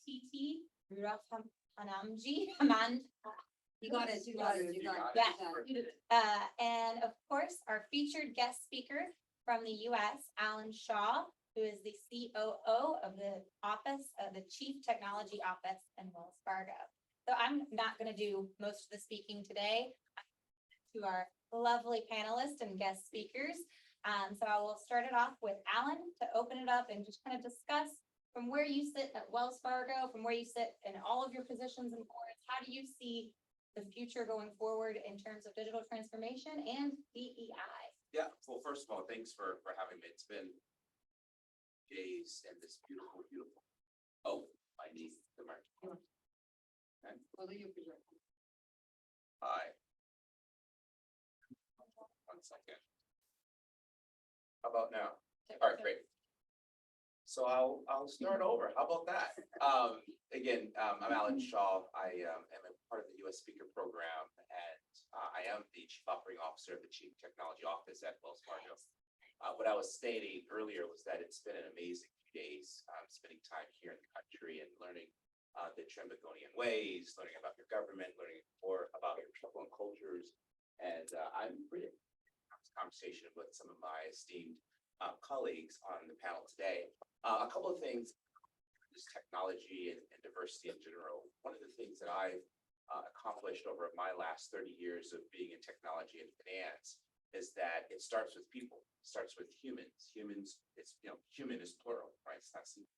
TT Hanamji. You got it, you got it, you got it. Yeah. And of course, our featured guest speaker from the US, Alan Shaw, who is the COO of the Office of the Chief Technology Office in Wells Fargo. So I'm not going to do most of the speaking today. To our lovely panelists and guest speakers. So I will start it off with Alan to open it up and just kind of discuss from where you sit at Wells Fargo, from where you sit in all of your positions and boards, how do you see the future going forward in terms of digital transformation and DEI? Yeah, well, first of all, thanks for having me. It's been days and this beautiful, beautiful. Oh, my niece, the mark. Okay. What are you projecting? Hi. 1 second. How about now? All right, great. So I'll start over. How about that? Again, I'm Alan Shaw. I am a part of the U.S. Speaker Program, and I am the Chief Operating Officer of the Chief Technology Office at Wells Fargo. What I was stating earlier was that it's been an amazing few days spending time here in the country and learning the Trembagonian ways, learning about your government, learning more about your people and cultures. And I'm really conversation with some of my esteemed colleagues on the panel today. A couple of things, this technology and diversity in general. One of the things that I've accomplished over my last 30 years of being in technology and finance is that it starts with people, it starts with humans. Humans, it's, human is plural, right? It's not single.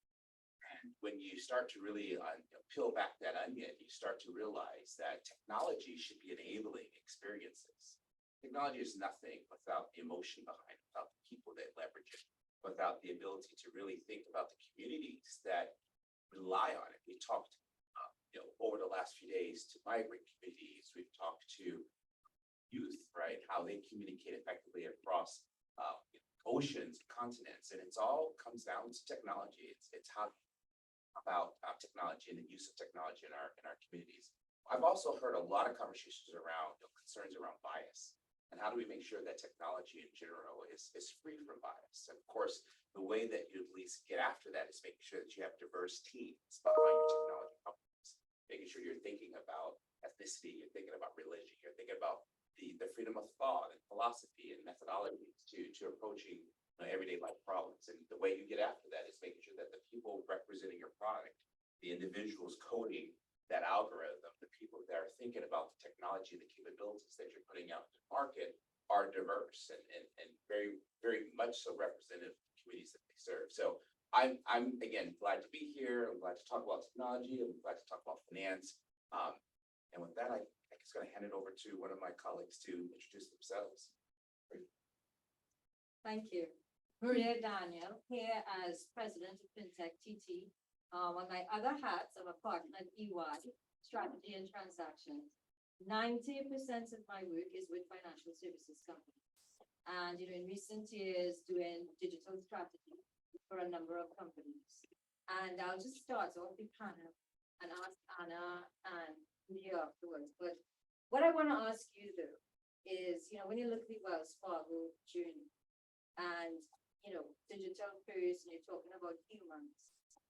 And when you start to really peel back that onion, you start to realize that technology should be enabling experiences. Technology is nothing without the emotion behind it, without the people that leverage it, without the ability to really think about the communities that rely on it. We talked, over the last few days to migrant communities. We've talked to youth, right? How they communicate effectively across oceans, continents, and it's all comes down to technology. It's how about technology and the use of technology in our communities. I've also heard a lot of conversations around concerns around bias. And how do we make sure that technology in general is free from bias? And of course, the way that you at least get after that is making sure that you have diverse teams behind your technology companies, making sure you're thinking about ethnicity, you're thinking about religion, you're thinking about the freedom of thought and philosophy and methodologies to approaching everyday life problems. And the way you get after that is making sure that the people representing your product, the individuals coding that algorithm, the people that are thinking about the technology, the capabilities that you're putting out in the market are diverse and very, very much so representative of the communities that they serve. So I'm again glad to be here. I'm glad to talk about technology. I'm glad to talk about finance. And with that, I'm just going to hand it over to one of my colleagues to introduce themselves. Thank you. Maria Daniel, here as President of FinTech TT. On my other hats, I'm a partner at EY, Strategy and Transactions. 90% of my work is with financial services companies. And, in recent years, doing digital strategy for a number of companies. And I'll just start off the panel and ask Anna and Leah afterwards. But what I want to ask you, though, is, when you look at the Wells Fargo journey and, digital first, and you're talking about humans,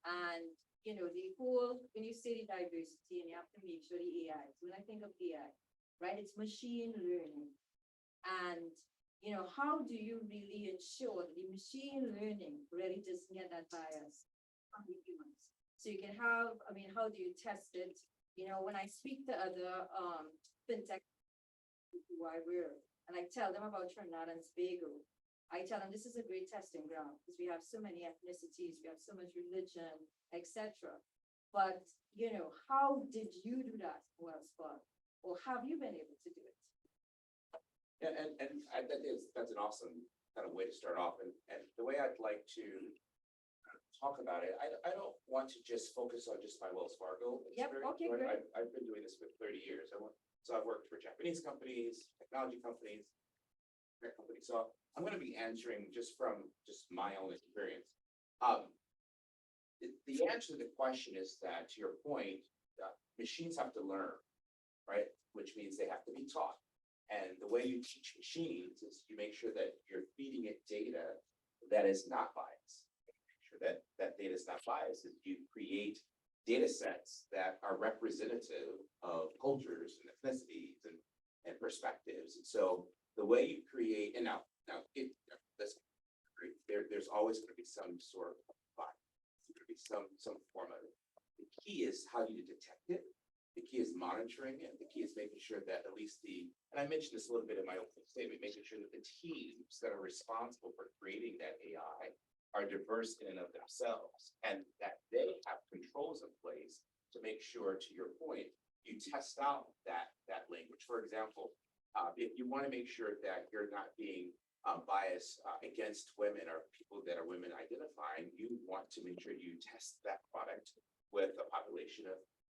and the whole, when you say the diversity, and you have to make sure the AI, so when I think of AI, right, it's machine learning. And how do you really ensure that the machine learning really doesn't get that bias on the humans? So you can have, how do you test it? When I speak to other fintech who I work, and I tell them about Trinidad and Tobago, I tell them this is a great testing ground because we have so many ethnicities, we have so much religion, etc. But, how did you do that, Wells Fargo? Or have you been able to do it? Yeah, and that's an awesome kind of way to start off. And the way I'd like to talk about it, I don't want to just focus on just my Wells Fargo experience. Okay, great. I've been doing this for 30 years. So I've worked for Japanese companies, technology companies, tech companies. So I'm going to be answering just from my own experience. The answer to the question is that, to your point, machines have to learn, right? Which means they have to be taught. And the way you teach machines is you make sure that you're feeding it data that is not biased. Make sure that data is not biased. Is you create data sets that are representative of cultures and ethnicities and perspectives. And so the way you create, and let's agree, there's always going to be some sort of bias. There's going to be some form of it. The key is how do you detect it? The key is monitoring it. The key is making sure that at least and I mentioned this a little bit in my opening statement, making sure that the teams that are responsible for creating that AI are diverse in and of themselves, and that they have controls in place to make sure, to your point, you test out that language. For example, if you want to make sure that you're not being biased against women or people that are women identifying, you want to make sure you test that product with a population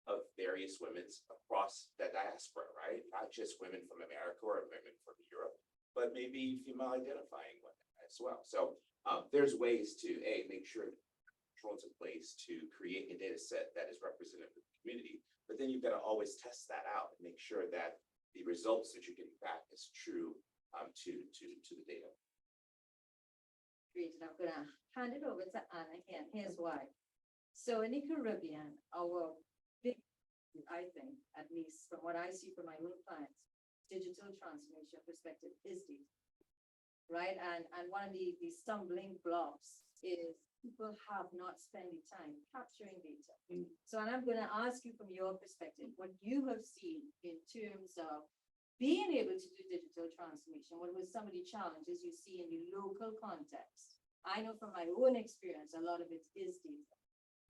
of various women across the diaspora, right? Not just women from America or women from Europe, but maybe female identifying women as well. So there's ways to make sure controls in place to create a data set that is representative of the community, but then you've got to always test that out and make sure that the results that you're getting back is true to the data. Great, and I'm gonna hand it over to Anna here. Here's why. So in the Caribbean, our big, I think, at least from what I see from my own clients, digital transformation perspective is data. Right, and one of the stumbling blocks is people have not spent the time capturing data. So, and I'm gonna ask you from your perspective, what you have seen in terms of being able to do digital transformation, what were some of the challenges you see in the local context? I know from my own experience, a lot of it is data.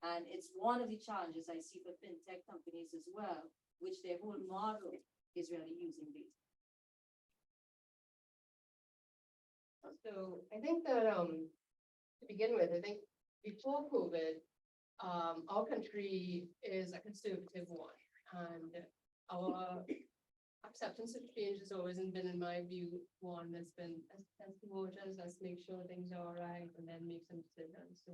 And it's one of the challenges I see for fintech companies as well, which their whole model is really using data. So I think that, to begin with, I think before COVID, our country is a conservative one, and our acceptance of change has always been, in my view, one that's been, as the voters, let's make sure things are all right and then make some decisions. So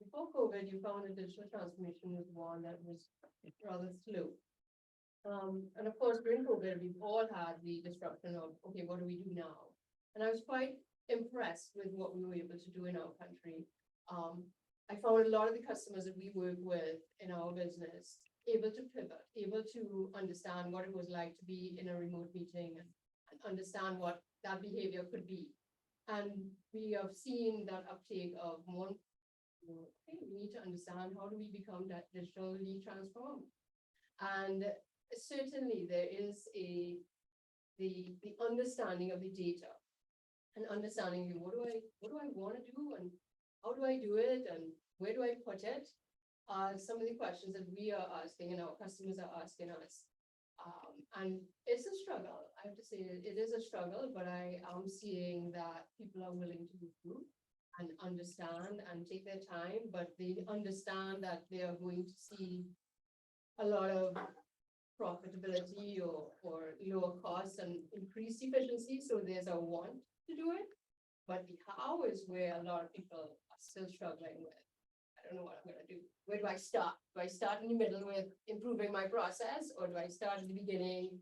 before COVID, you found that digital transformation was one that was rather slow. And of course, during COVID, we've all had the disruption of, okay, what do we do now? And I was quite impressed with what we were able to do in our country. I found a lot of the customers that we work with in our business able to pivot, able to understand what it was like to be in a remote meeting and understand what that behavior could be. And we have seen that uptake of more, okay, we need to understand how do we become that digitally transformed. And certainly there is the understanding of the data and understanding what do I want to do and how do I do it and where do I put it? Some of the questions that we are asking and our customers are asking us. And it's a struggle. I have to say it is a struggle, but I am seeing that people are willing to move through and understand and take their time, but they understand that they are going to see a lot of profitability or lower costs and increased efficiency. So there's a want to do it, but the how is where a lot of people are still struggling with. I don't know what I'm going to do. Where do I start? Do I start in the middle with improving my process, or do I start at the beginning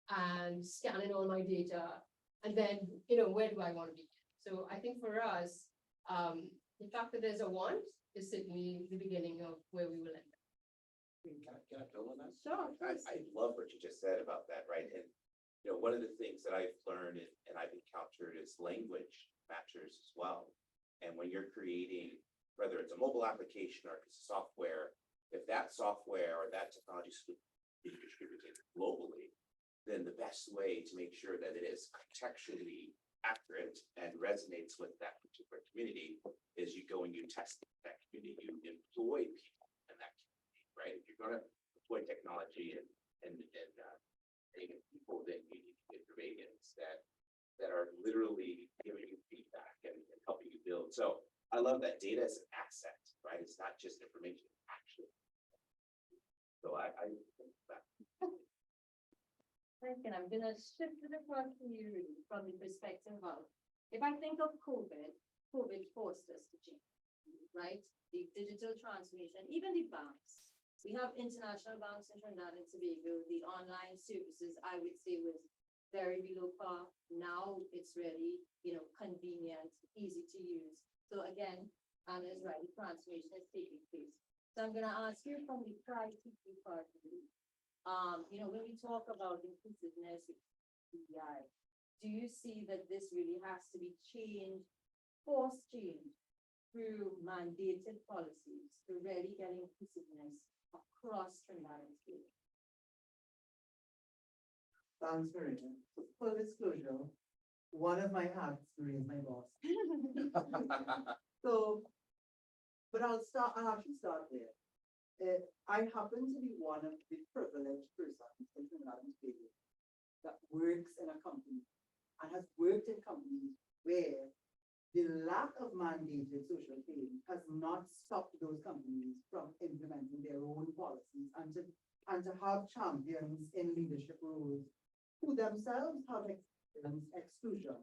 and scanning all my data? And then, where do I want to begin? So I think for us, the fact that there's a want is certainly the beginning of where we will end up. Can I build on that? Sure. I love what you just said about that, right? And one of the things that I've learned and I've encountered is language matters as well. And when you're creating, whether it's a mobile application or it's software, if that software or that technology is being distributed globally, then the best way to make sure that it is contextually accurate and resonates with that particular community is you go and you test that community, you employ people in that community, right? If you're going to deploy technology and people, then you need to get Canadians that are literally giving you feedback and helping you build. So I love that data is an asset, right? It's not just information, actually. So I think that. And I'm gonna shift it across to you Rudy, from the perspective of, if I think of COVID forced us to change, right? The digital transformation, even the banks. We have international banks in Trinidad and Tobago. The online services, I would say, was very below par. Now it's really, convenient, easy to use. So again, Anna is right, the transformation is taking place. So I'm gonna ask you from the PrideTT party, when we talk about inclusiveness, DEI, do you see that this really has to be changed, forced change through mandated policies to really get inclusiveness across Trinidad and Tobago? Thanks, Marina. Full disclosure, one of my hats is my boss. So, but I'll actually start there. I happen to be one of the privileged persons in Trinidad and Tobago that works in a company and has worked in companies where the lack of mandated social pay has not stopped those companies from implementing their own policies and to have champions in leadership roles who themselves have experienced exclusion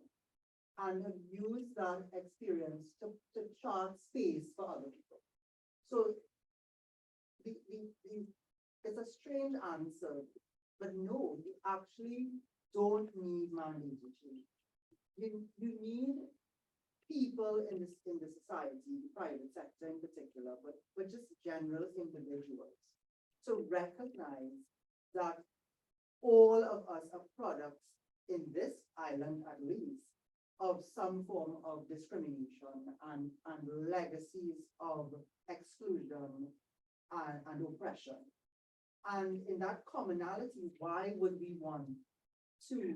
and have used that experience to chart space for other people. So it's a strange answer, but no, you actually don't need mandated change. You need people in the society, the private sector in particular, but just general individuals to recognize that all of us are products in this island at least of some form of discrimination and legacies of exclusion and oppression. And in that commonality, why would we want to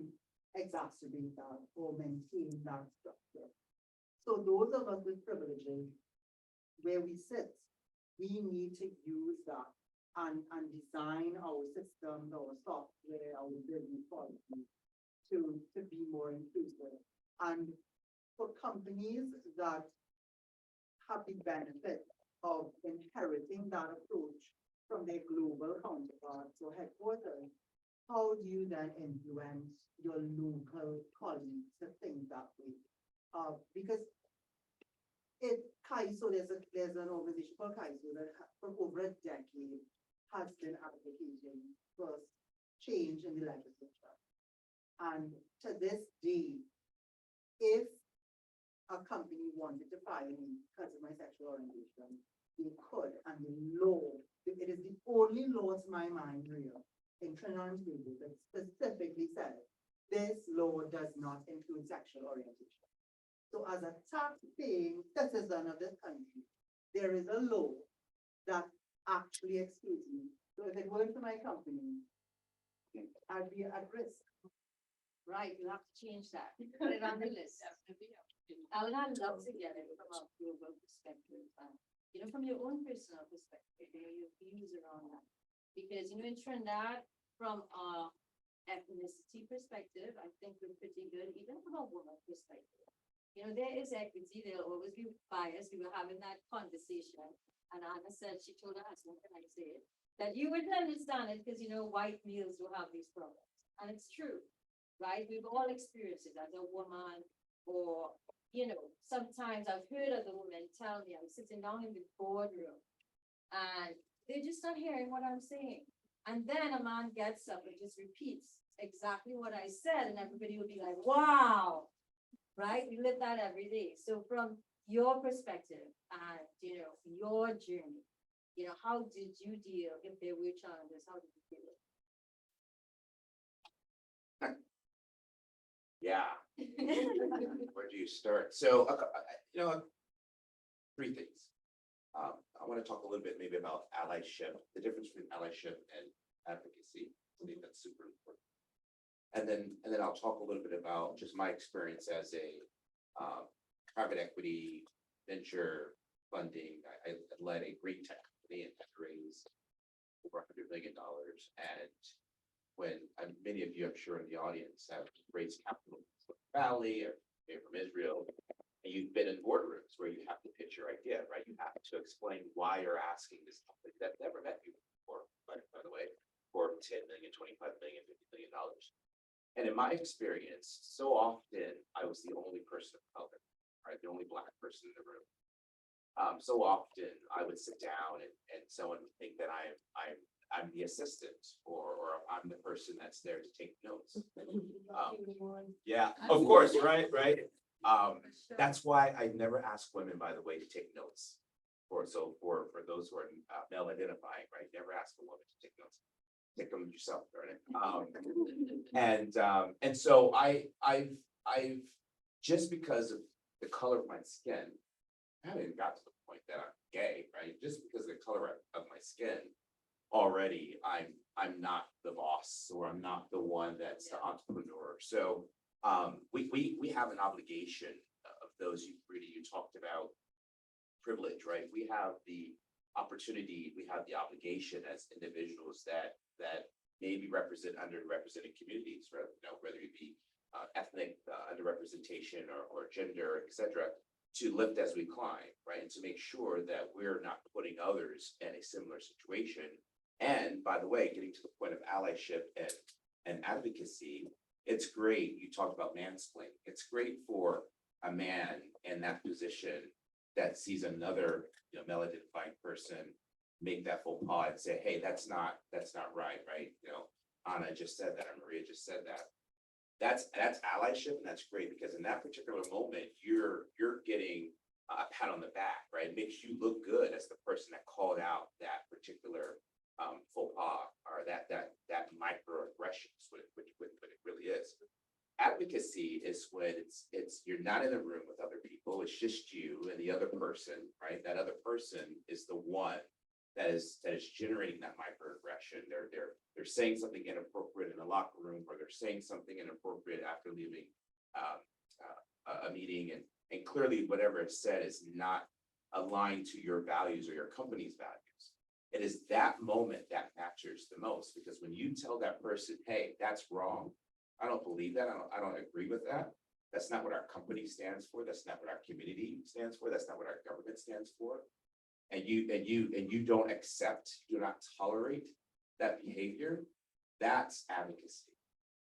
exacerbate that or maintain that structure? So those of us with privileges, where we sit, we need to use that and design our systems, our software, our business policy to be more inclusive. And for companies that have the benefit of inheriting that approach from their global counterparts or headquarters, how do you then influence your local colleagues to think that way? Because CAISO, there's an organization called CAISO that for over a decade has been advocating for change in the legislature. And to this day, if a company wanted to fire me because of my sexual orientation, they could, and the law, it is the only law to my mind here in Trinidad and Tobago that specifically says this law does not include sexual orientation. So as a tax-paying citizen of this country, there is a law that actually excludes me. So if it weren't for my company, I'd be at risk. Right, you have to change that, put it on the list. Alan, I'd love to get it from a global perspective, from your own personal perspective, your views around that. Because, in Trinidad, from a ethnicity perspective, I think we're pretty good, even from a woman perspective. There is equity, there'll always be bias. We were having that conversation, and Anna said, she told her husband, can I say it, that you wouldn't understand it because, white males will have these problems. And it's true, right? We've all experienced it as a woman, or, sometimes I've heard other women tell me, I'm sitting down in the boardroom and they're just not hearing what I'm saying. And then a man gets up and just repeats exactly what I said, and everybody will be like, wow, right? We live that every day. So from your perspective and, your journey, how did you deal, if there were challenges, how did you deal with it? Yeah. Where do you start? So, three things. I want to talk a little bit maybe about allyship, the difference between allyship and advocacy. I think that's super important. And then I'll talk a little bit about just my experience as a private equity venture funding. I led a green tech company and had raised over $100 million. And when many of you, I'm sure in the audience, have raised capital from Silicon Valley or from Israel, and you've been in boardrooms where you have to pitch your idea, right? You have to explain why you're asking this company that never met you before, by the way, for 10 million, 25 million, $50 million. And in my experience, so often I was the only person of color, right? The only Black person in the room. So often I would sit down and someone would think that I'm the assistant or I'm the person that's there to take notes. Yeah, of course, right. That's why I never ask women, by the way, to take notes. for those who are male identifying, right, never ask a woman to take notes. Take them yourself, darn it. And so I've, just because of the color of my skin, I haven't even got to the point that I'm gay, right? Just because of the color of my skin, already I'm not the boss, or I'm not the one that's the entrepreneur. So we have an obligation of those you talked about privilege, right? We have the opportunity, we have the obligation as individuals that maybe represent underrepresented communities, right? You know, whether it be ethnic underrepresentation or gender, et cetera, to lift as we climb, right? And to make sure that we're not putting others in a similar situation. And by the way, getting to the point of allyship and advocacy, it's great. You talked about mansplaining. It's great for a man in that position that sees another, you know, male identifying person make that faux pas and say, hey, that's not right, right? You know, Anna just said that, or Maria just said that. That's allyship, and that's great, because in that particular moment, you're getting a pat on the back, right? It makes you look good as the person that called out that particular faux pas, or that microaggression is what it really is. Advocacy is when it's you're not in a room with other people, it's just you and the other person, right? That other person is the one that is generating that microaggression. They're saying something inappropriate in the locker room, or they're saying something inappropriate after leaving a meeting, and clearly whatever is said is not aligned to your values or your company's values. It is that moment that matters the most, because when you tell that person, hey, that's wrong, I don't believe that, I don't agree with that. That's not what our company stands for. That's not what our community stands for. That's not what our government stands for. And you don't accept, do not tolerate that behavior. That's advocacy,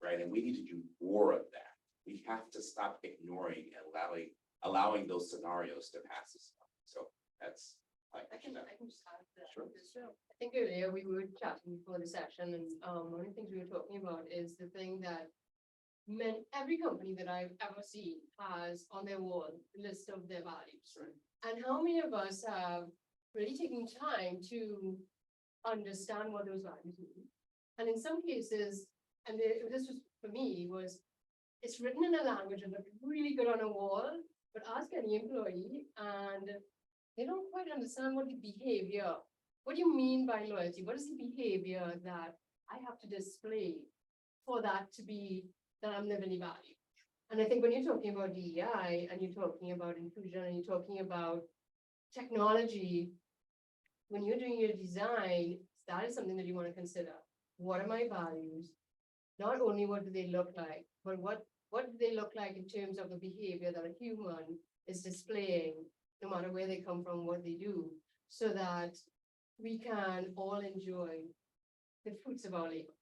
right? And we need to do more of that. We have to stop ignoring and allowing those scenarios to pass us. So that's. I can just add that. Sure. I think earlier we were chatting before the session, and one of the things we were talking about is the thing that every company that I've ever seen has on their wall a list of their values. Right. And how many of us have really taken time to understand what those values mean? And in some cases, and this was for me, it's written in a language that looks really good on a wall, but ask any employee and they don't quite understand what the behavior, what do you mean by loyalty? What is the behavior that I have to display for that to be that I'm living value? And I think when you're talking about DEI and you're talking about inclusion and you're talking about technology, when you're doing your design, that is something that you want to consider. What are my values? Not only what do they look like, but what do they look like in terms of the behavior that a human is displaying, no matter where they come from, what they do, so that we can all enjoy the fruits of our labor.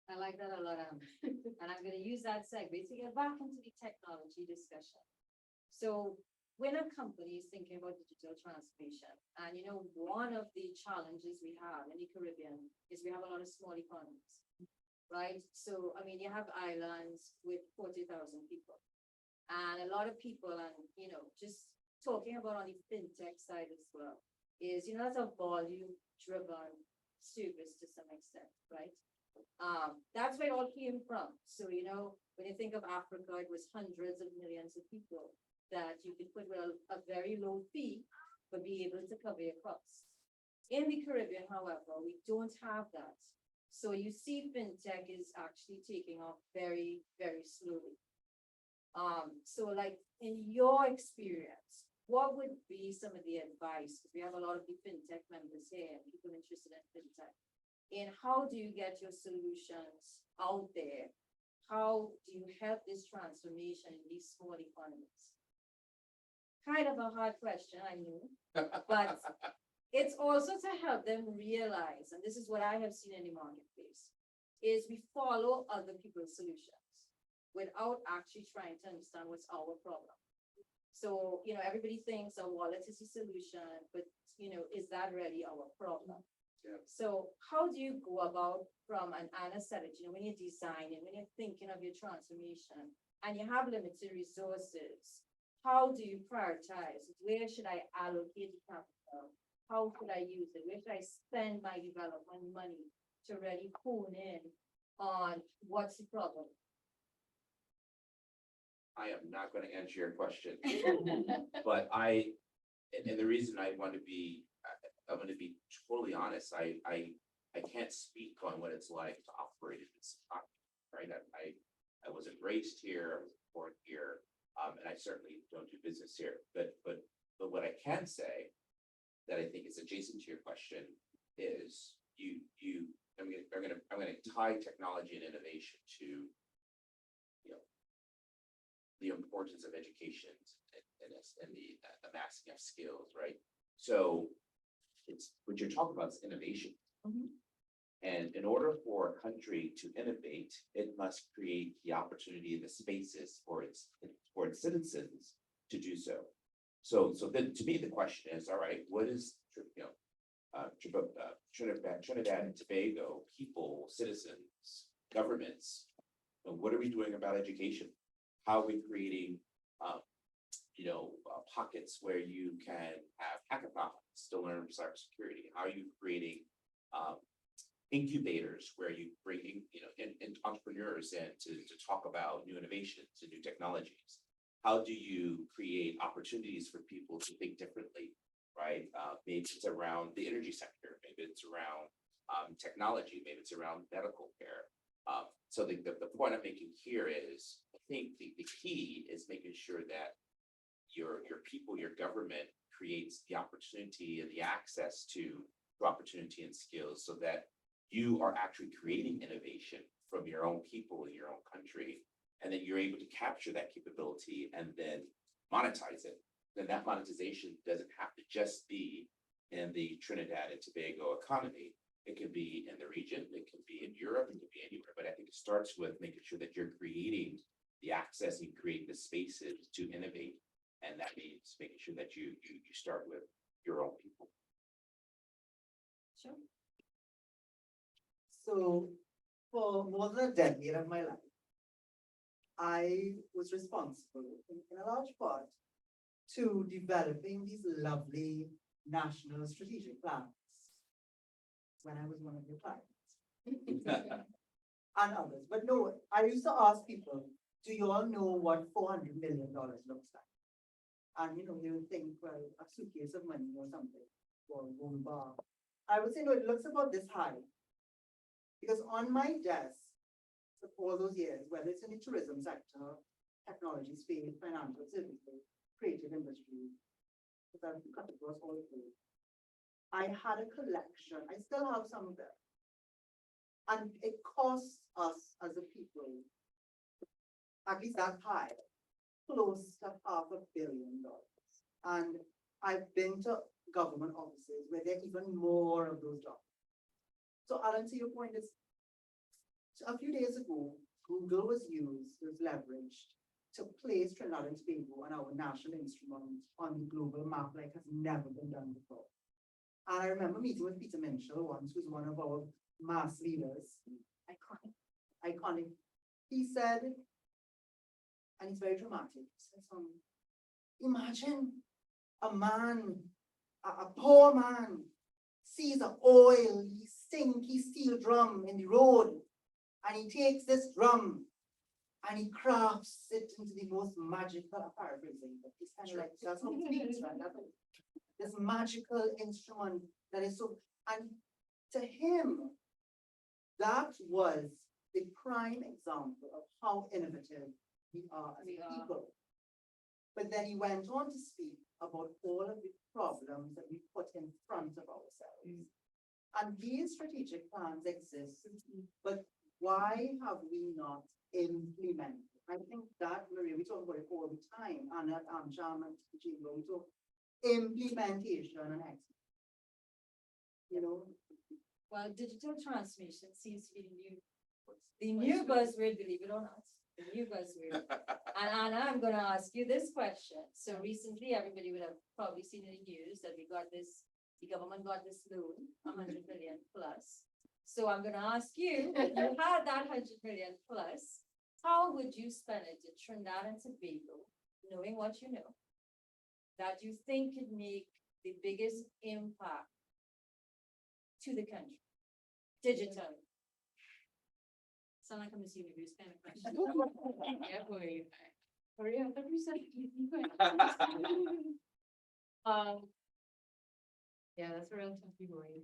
I like that a lot, and I'm gonna use that segue to get back into the technology discussion. So when a company is thinking about digital transformation, and you know, one of the challenges we have in the Caribbean is we have a lot of small economies, right? So, I mean, you have islands with 40,000 people, and a lot of people, and you know, just talking about on the fintech side as well, is, you know, that's a volume-driven service to some extent, right? That's where it all came from. So, you know, when you think of Africa, it was hundreds of millions of people that you could put with a very low fee, but be able to cover your costs. In the Caribbean, however, we don't have that. So you see fintech is actually taking off very, very slowly. So like in your experience, what would be some of the advice? Because we have a lot of the fintech members here, and people interested in fintech. And how do you get your solutions out there? How do you help this transformation in these small economies? Kind of a hard question, I know, but it's also to help them realize, and this is what I have seen in the marketplace, is we follow other people's solutions without actually trying to understand what's our problem. So, you know, everybody thinks a wallet is a solution, but, you know, is that really our problem? Yeah. So how do you go about from, and Anna said it, you know, when you're designing, when you're thinking of your transformation and you have limited resources, how do you prioritize? Where should I allocate the capital? How could I use it? Where should I spend my development money to really hone in on what's the problem? I am not gonna answer your question, but and the reason I want to be, I'm gonna be totally honest, I can't speak on what it's like to operate in this economy, right? I wasn't raised here, I was born here, and I certainly don't do business here, but what I can say that I think is adjacent to your question is I'm gonna tie technology and innovation to, you know, the importance of education and the amassing of skills, right? So it's, what you're talking about is innovation. Mhm. And in order for a country to innovate, it must create the opportunity and the spaces for its citizens to do so. So then, to me, the question is, all right, what is, Trinidad and Tobago people, citizens, governments, what are we doing about education? How are we creating, pockets where you can have hackathons to learn cybersecurity? How are you creating incubators where you bring in entrepreneurs in to talk about new innovations and new technologies? How do you create opportunities for people to think differently, right? Maybe it's around the energy sector, maybe it's around technology, maybe it's around medical care. So the point I'm making here is, I think the key is making sure that your people, your government creates the opportunity and the access to opportunity and skills so that you are actually creating innovation from your own people in your own country. And then you're able to capture that capability and then monetize it. Then that monetization doesn't have to just be in the Trinidad and Tobago economy. It could be in the region, it could be in Europe, it could be anywhere. But I think it starts with making sure that you're creating the access and creating the spaces to innovate. And that means making sure that you start with your own people. Sure. So for more than a decade of my life, I was responsible in a large part to developing these lovely national strategic plans when I was one of your clients and others. But no, I used to ask people, do you all know what $400 million looks like? And they would think, well, a suitcase of money or something, or a gold bar. I would say, no, it looks about this high. Because on my desk, for all those years, whether it's in the tourism sector, technology space, financial services, creative industry, because I've cut across all three, I had a collection, I still have some of them. And it costs us as a people, at least that high, close to $500 million. And I've been to government offices where there are even more of those documents. So Alan, to your point, is a few days ago, Google was leveraged to place Trinidad and Tobago on our national instrument on the global map like has never been done before. And I remember meeting with Peter Minshall once, who's one of our mass leaders, iconic. He said, and it's very dramatic, he said, imagine a man, a poor man, sees an oily, stinky steel drum in the road, and he takes this drum and he crafts it into the most magical, I'm paraphrasing, but it's kind of like, that's how it speaks, right? This magical instrument that is so, and to him, that was the prime example of how innovative we are as a people. But then he went on to speak about all of the problems that we put in front of ourselves. And these strategic plans exist, but why have we not implemented? I think that, Maria, we talk about it all the time, and at AMCHAM and TT, we talk implementation and excellence. Well, digital transformation seems to be the new buzzword, believe it or not, the new buzzword. And Anna, I'm going to ask you this question. So recently, everybody would have probably seen in the news that the government got this loan, 100 million plus. So I'm going to ask you, if you had that 100 million plus, how would you spend it in Trinidad and Tobago knowing what you know, that you think could make the biggest impact to the country, digitally? Sound like I'm assuming this kind of question. Yeah, boy. Hurry up, every second. Yeah, that's a real tough boy.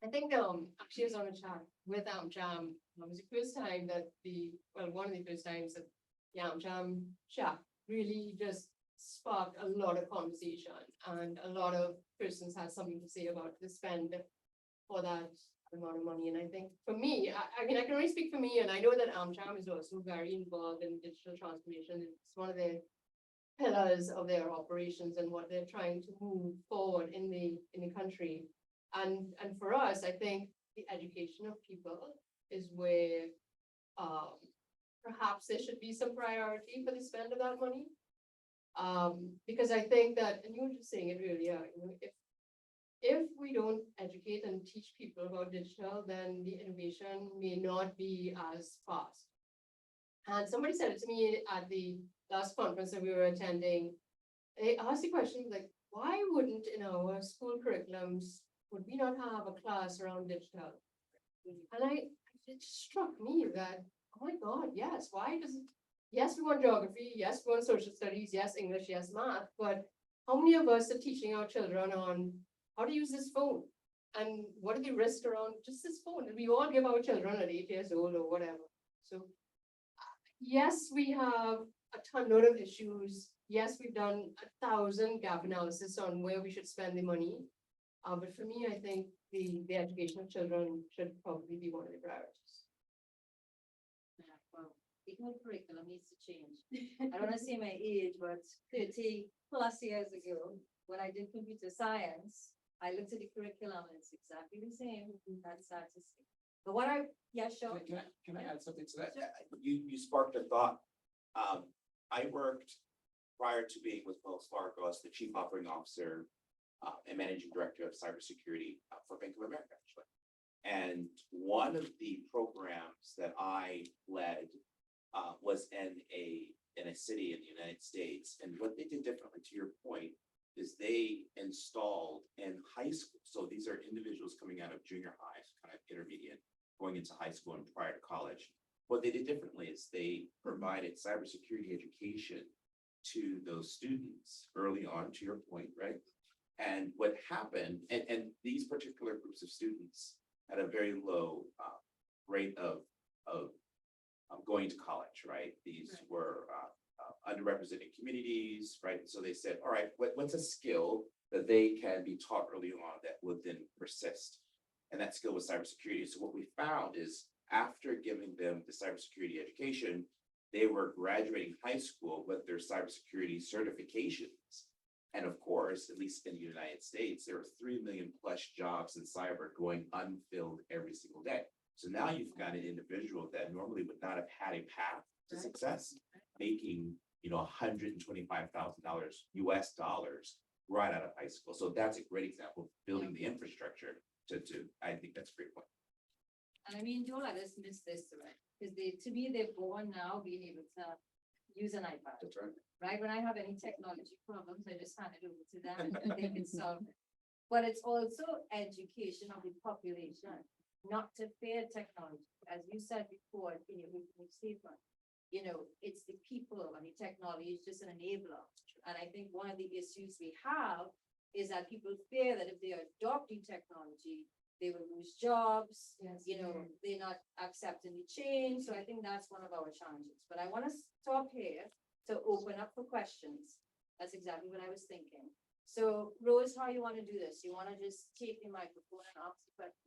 I think, actually I was on a chat with AMCHAM. It was the first time that one of the first times that the AMCHAM chat really just sparked a lot of conversation, and a lot of persons had something to say about the spend for that amount of money. And I think for me, I mean, I can only speak for me, and I know that AMCHAM is also very involved in digital transformation. It's one of the pillars of their operations and what they're trying to move forward in the country. And for us, I think the education of people is where perhaps there should be some priority for the spend of that money. Because I think that, and you were just saying it earlier, you know, if we don't educate and teach people about digital, then the innovation may not be as fast. And somebody said it to me at the last conference that we were attending. They asked the question, like, why wouldn't in our school curriculums, would we not have a class around digital? And it struck me that, oh my God, yes, why does it, yes, we want geography, yes, we want social studies, yes, English, yes, math, but how many of us are teaching our children on how to use this phone? And what are the risks around just this phone? And we all give our children at 8 years old or whatever. So yes, we have a ton load of issues. Yes, we've done 1,000 gap analysis on where we should spend the money. But for me, I think the education of children should probably be one of the priorities. Yeah, well, the whole curriculum needs to change. I don't want to say my age, but 30 plus years ago, when I did computer science, I looked at the curriculum and it's exactly the same. That's sad to see. But yeah, sure. Can I add something to that? Sure. You sparked a thought. I worked prior to being with Wells Fargo as the chief operating officer and managing director of cybersecurity for Bank of America, actually. And one of the programs that I led was in a city in the United States. And what they did differently, to your point, is they installed in high school. So these are individuals coming out of junior high, kind of intermediate, going into high school and prior to college. What they did differently is they provided cybersecurity education to those students early on, to your point, right? And what happened, and these particular groups of students had a very low rate of going to college, right? These were underrepresented communities, right? So they said, all right, what's a skill that they can be taught early on that would then persist? And that skill was cybersecurity. So what we found is after giving them the cybersecurity education, they were graduating high school with their cybersecurity certifications. And of course, at least in the United States, there are 3 million plus jobs in cyber going unfilled every single day. So now you've got an individual that normally would not have had a path to success, making, $125,000 US dollars right out of high school. So that's a great example of building the infrastructure I think that's a great point. And I mean, don't let us miss this, right? Because to me, they're born now being able to use an iPad. That's right. Right? When I have any technology problems, I just hand it over to them and they can solve it. But it's also education of the population, not to fear technology. As you said before, in your statement, it's the people and the technology is just an enabler. And I think one of the issues we have is that people fear that if they adopt new technology, they will lose jobs, Yes. they're not accepting the change. So I think that's one of our challenges. But I want to stop here to open up for questions. That's exactly what I was thinking. So Rose, how you want to do this? You want to just take the microphone and ask the question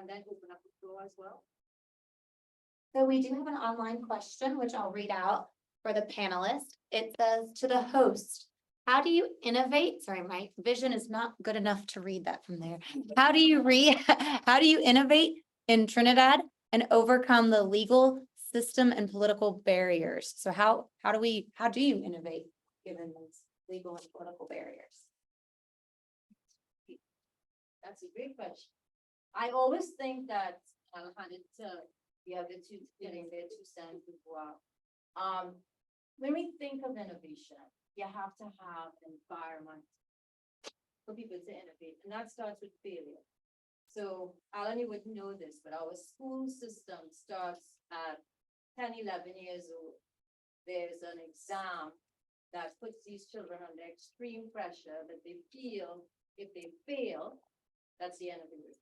and then open up the floor as well? So we do have an online question, which I'll read out for the panelists. It says, to the host, how do you innovate? Sorry, my vision is not good enough to read that from there. How do you innovate in Trinidad and overcome the legal system and political barriers? So how do you innovate given these legal and political barriers? That's a great question. I always think that I'll hand it to the other two getting their 2 cents as well. when we think of innovation, you have to have an environment for people to innovate, and that starts with failure. So Alan, you wouldn't know this, but our school system starts at 10, 11 years old. There's an exam that puts these children under extreme pressure that they feel if they fail, that's the end of the road.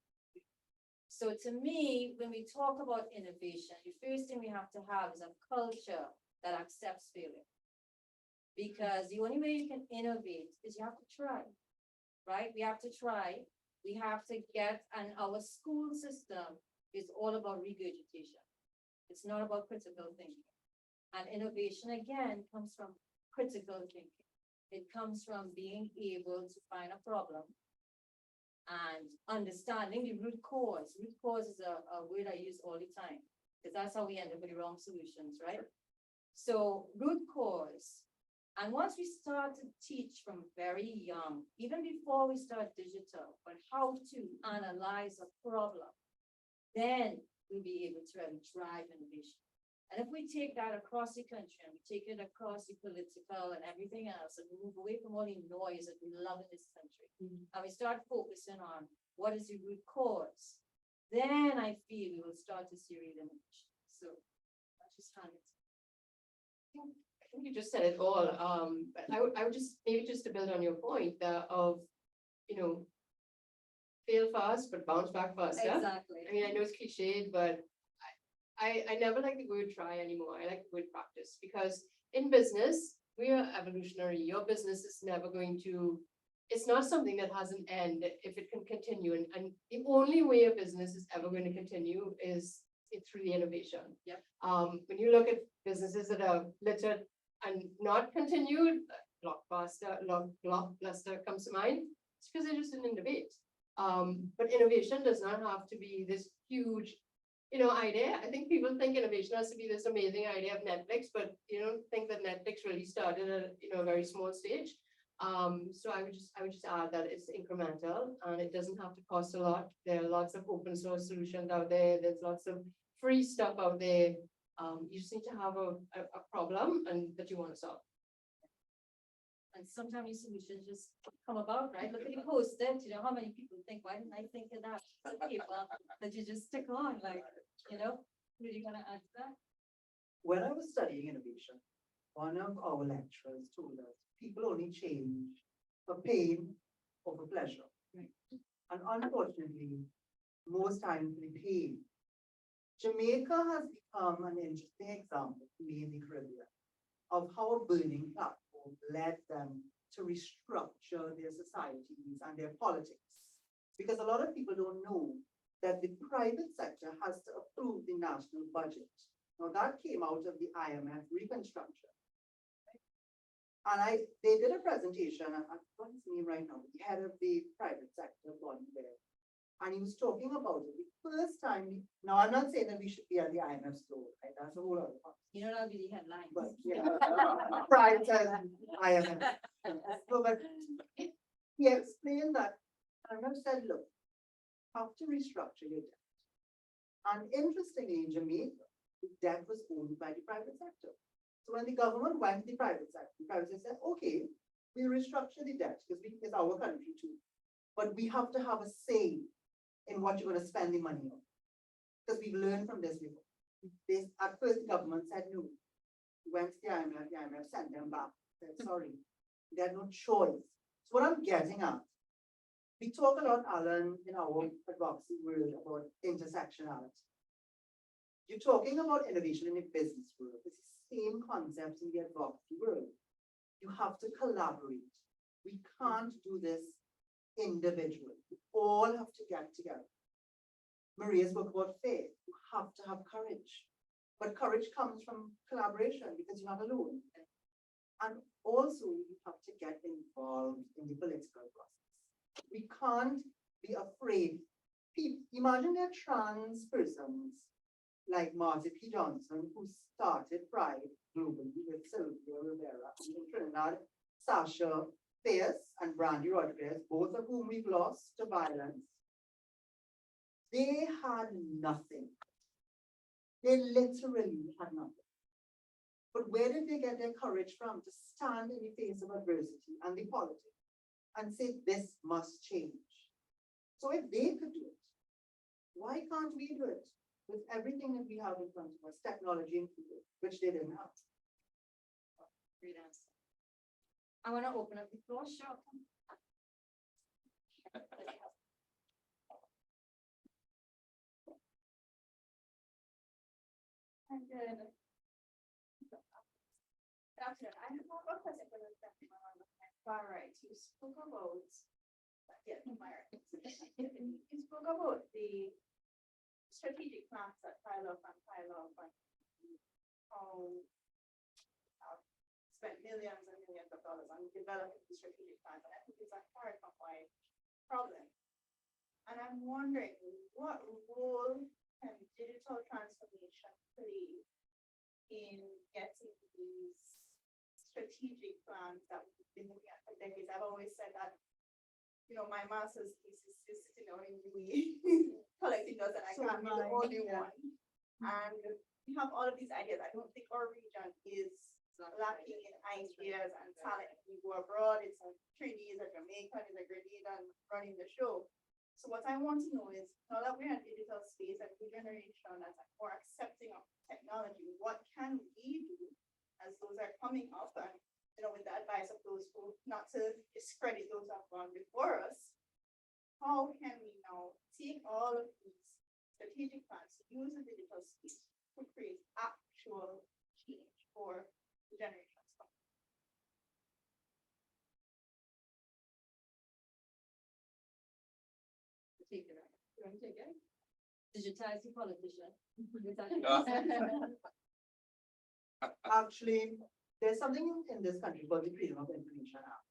So to me, when we talk about innovation, the first thing we have to have is a culture that accepts failure. Because the only way you can innovate is you have to try, right? We have to try. We have to get, and our school system is all about regurgitation. It's not about critical thinking. And innovation, again, comes from critical thinking. It comes from being able to find a problem and understanding the root cause. Root cause is a word I use all the time, because that's how we end up with the wrong solutions, right? So root cause. And once we start to teach from very young, even before we start digital, but how to analyze a problem, then we'll be able to really drive innovation. And if we take that across the country and we take it across the political and everything else, and we move away from all the noise that we love in this country, and we start focusing on what is the root cause, then I feel we will start to see real innovation. So I just hand it. I think you just said it all. But I would just, maybe just to build on your point, of, fail fast, but bounce back faster. Exactly. I mean, I know it's cliched, but I never like the word try anymore. I like the word practice, because in business, we are evolutionary. Your business is never going to, it's not something that has an end if it can continue. And the only way a business is ever going to continue is through the innovation. Yep. When you look at businesses that are littered and not continued, Blockbuster comes to mind. It's because they just didn't innovate. But innovation does not have to be this huge, idea. I think people think innovation has to be this amazing idea of Netflix, but you don't think that Netflix really started at a very small stage. So I would just add that it's incremental and it doesn't have to cost a lot. There are lots of open source solutions out there. There's lots of free stuff out there. You just need to have a problem and that you want to solve. And sometimes these solutions just come about, right? Look at the post-it, how many people think, why didn't I think of that? People that you just stick on, like, who are you gonna add to that? When I was studying innovation, one of our lecturers told us people only change for pain or for pleasure. Right. And unfortunately, most times the pain. Jamaica has become an interesting example to me in the Caribbean of how a burning platform led them to restructure their societies and their politics. Because a lot of people don't know that the private sector has to approve the national budget. Now that came out of the IMF reconstruction. And they did a presentation, and I've got his name right now, the head of the private sector body there. And he was talking about it. The first time, now I'm not saying that we should be at the IMF store, right? That's a whole other part. That'll be the headline. But private IMF. So, but he explained that IMF said, look, have to restructure your debt. And interestingly, in Jamaica, the debt was owned by the private sector. So when the government went to the private sector said, okay, we'll restructure the debt because it's our country too. But we have to have a say in what you're going to spend the money on. Because we've learned from this before. At first, the government said no. Went to the IMF sent them back. Said, sorry, they had no choice. So what I'm getting at, we talk a lot, Alan, in our advocacy world about intersectionality. You're talking about innovation in the business world. It's the same concepts in the advocacy world. You have to collaborate. We can't do this individually. We all have to get together. Maria spoke about faith. You have to have courage. But courage comes from collaboration because you're not alone. And also you have to get involved in the political process. We can't be afraid. Imagine a trans persons like Marty P. Johnson, who started Pride globally with Sylvia Rivera in Trinidad, Sasha Fierce and Brandy Rodriguez, both of whom we've lost to violence. They had nothing. They literally had nothing. But where did they get their courage from to stand in the face of adversity and the politics and say this must change? So if they could do it, why can't we do it with everything that we have in front of us, technology included, which they didn't have? Great answer. I want to open up the floor, sure. And then. After, I have one question for the far right, you spoke about. Yeah, no, my right. You spoke about the strategic plans that pile up and how. Spent millions and millions of dollars on developing the strategic plans, and I think it's a hard from my problem. And I'm wondering, what role can digital transformation play in getting these strategic plans that we've been looking at for decades? I've always said that, my master's thesis is sitting down in UAE collecting dust, and I So can't be the mine, only yeah. one. And we have all of these ideas. I don't think our region is lacking in ideas and talent. We go abroad, it's a Trinidad, it's a Jamaican, it's a Grenadian running the show. So what I want to know is, now that we're in a digital space and new generation that's more accepting of technology, what can we do as those are coming up and, with the advice of those who, not to discredit those who have gone before us, how can we now take all of these strategic plans, use the digital space to create actual change for the generations coming? Take it. You want to take it? Digitize the politician. Actually, there's something in this country called the Freedom of Information Act.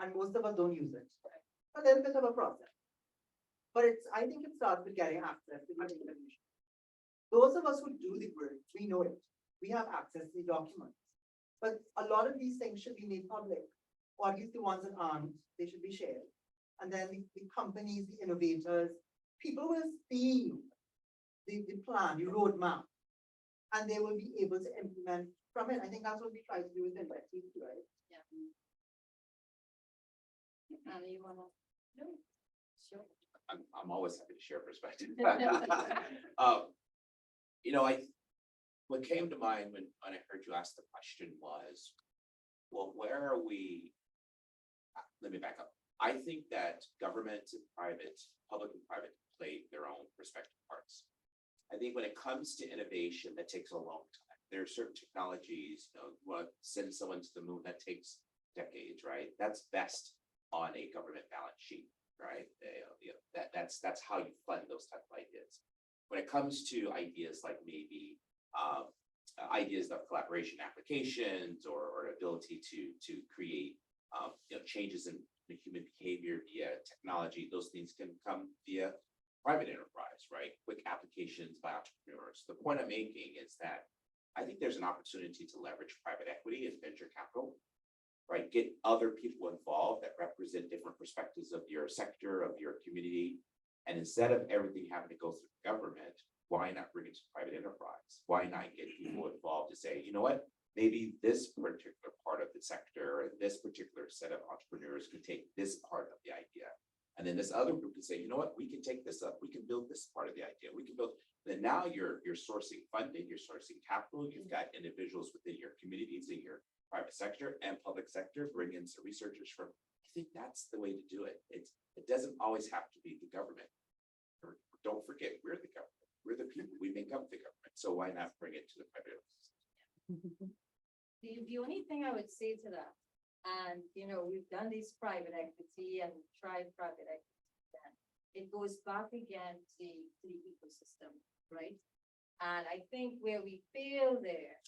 And most of us don't use it. A little bit of a process. But I think it starts with getting access to the information. Those of us who do the work, we know it. We have access to the documents. But a lot of these things should be made public, or at least the ones that aren't, they should be shared. And then the companies, the innovators, people will see the plan, the roadmap, and they will be able to implement from it. I think that's what we try to do with NFTs, right? Yeah. Anna, you wanna? No. Sure. I'm always happy to share perspective. What came to mind when I heard you ask the question was, well, where are we? Let me back up. I think that government and private, public and private play their own respective parts. I think when it comes to innovation, that takes a long time. There are certain technologies, what send someone to the moon, that takes decades, right? That's best on a government balance sheet, right? That's how you fund those type of ideas. When it comes to ideas like maybe ideas of collaboration applications or ability to create changes in the human behavior via technology, those things can come via private enterprise, right? Quick applications by entrepreneurs. The point I'm making is that I think there's an opportunity to leverage private equity and venture capital, right? Get other people involved that represent different perspectives of your sector, of your community. And instead of everything having to go through government, why not bring it to private enterprise? Why not get people involved to say, you know what? Maybe this particular part of the sector or this particular set of entrepreneurs can take this part of the idea. And then this other group can say, you know what, we can take this up, we can build this part of the idea, we can build, then now you're sourcing funding, you're sourcing capital, you've got individuals within your communities, in your private sector and public sector, bring in some researchers from, I think that's the way to do it. It doesn't always have to be the government. Don't forget, we're the government, we're the people, we make up the government, so why not bring it to the private? The only thing I would say to that, and we've done these private equity and tried private equity, and it goes back again to the ecosystem, right? And I think where we fail there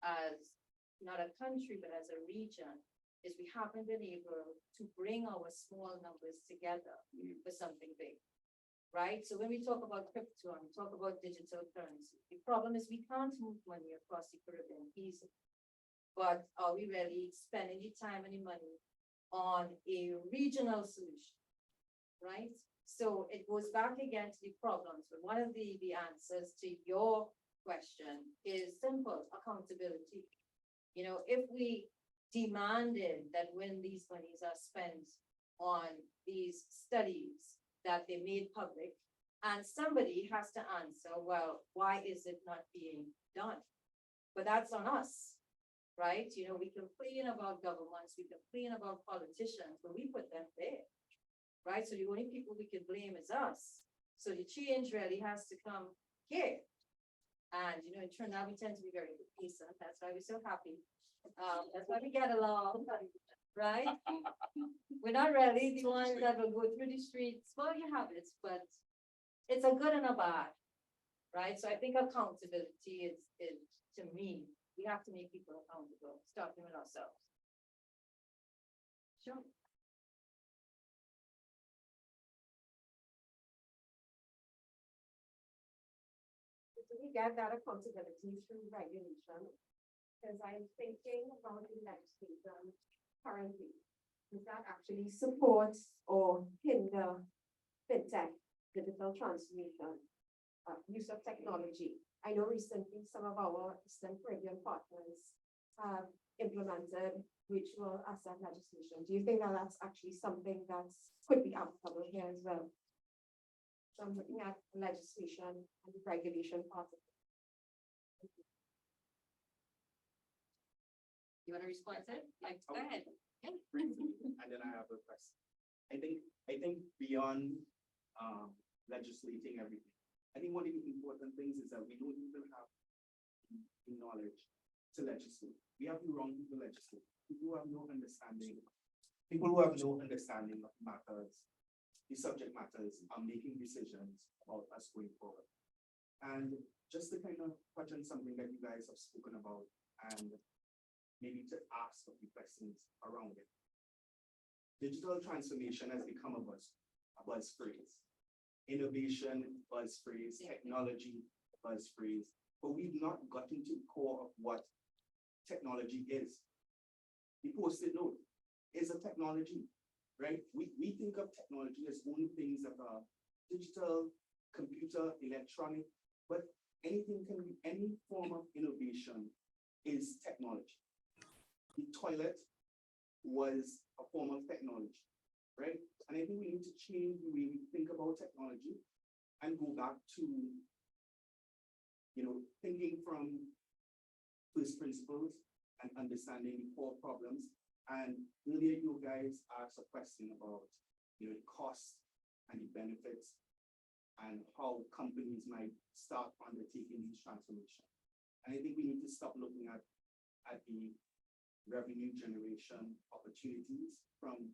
as not a country, but as a region, is we haven't been able to bring our small numbers together for something big, right? So when we talk about crypto and we talk about digital currency, the problem is we can't move money across the Caribbean easily. But are we really spending the time and the money on a regional solution, right? So it goes back again to the problems. But one of the answers to your question is simple, accountability. You know, if we demanded that when these monies are spent on these studies that they made public, and somebody has to answer, well, why is it not being done? But that's on us, right? You know, we complain about governments, we complain about politicians, but we put them there, right? So the only people we can blame is us. So the change really has to come here. And, you know, in Trinidad, we tend to be very decent. That's why we're so happy. That's why we get along, right? We're not really the ones that will go through the streets. Well, you have it, but it's a good and a bad, right? So I think accountability is to me, we have to make people accountable, starting with ourselves. Sure. Do we get that accountability through regulation? Because I'm thinking about the legislation currently. Does that actually support or hinder fintech, digital transformation, use of technology? I know recently some of our Eastern Caribbean partners have implemented virtual asset legislation. Do you think that that's actually something that could be applicable here as well? So I'm looking at legislation and the regulation part of it. You want to respond to it? Like, go ahead. Briefly, and then I have a question. I think beyond legislating everything, I think one of the important things is that we don't even have the knowledge to legislate. We have the wrong people legislate. People who have no understanding. People who have no understanding of matters, the subject matters, are making decisions about us going forward. And just to kind of touch on something that you guys have spoken about and maybe to ask a few questions around it. Digital transformation has become a buzz phrase. Innovation, buzz phrase, technology, buzz phrase, but we've not gotten to the core of what technology is. The Post-it note is a technology, right? We think of technology as only things that are digital, computer, electronic, but anything can be, any form of innovation is technology. The toilet was a form of technology, right? And I think we need to change the way we think about technology and go back to, you know, thinking from first principles and understanding the core problems. And earlier you guys asked a question about, you know, the costs and the benefits and how companies might start undertaking these transformations. And I think we need to stop looking at the revenue generation opportunities from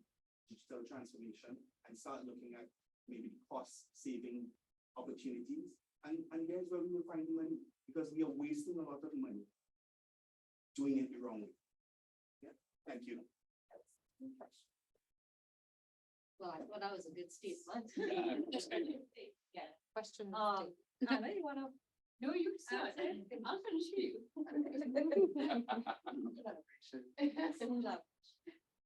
digital transformation and start looking at maybe the cost saving opportunities. And here's where we will find the money, because we are wasting a lot of money doing it the wrong way. Yeah, thank you. Well, I thought that was a good statement. Yeah. Question. Anna, you wanna? No, you said it. I'll finish you.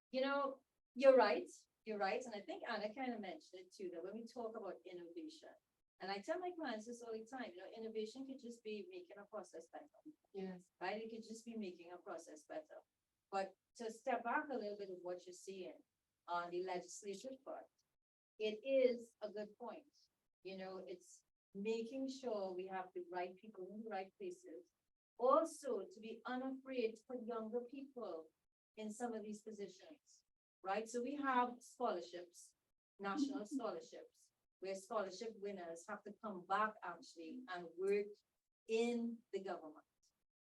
You know, you're right, and I think Anna kind of mentioned it too, that when we talk about innovation, and I tell my clients this all the time, you know, innovation could just be making a process better. Yes. Right? It could just be making a process better. But to step back a little bit of what you're seeing on the legislative part, it is a good point. You know, it's making sure we have the right people in the right places. Also, to be unafraid to put younger people in some of these positions, right? So we have scholarships, national scholarships, where scholarship winners have to come back actually and work in the government.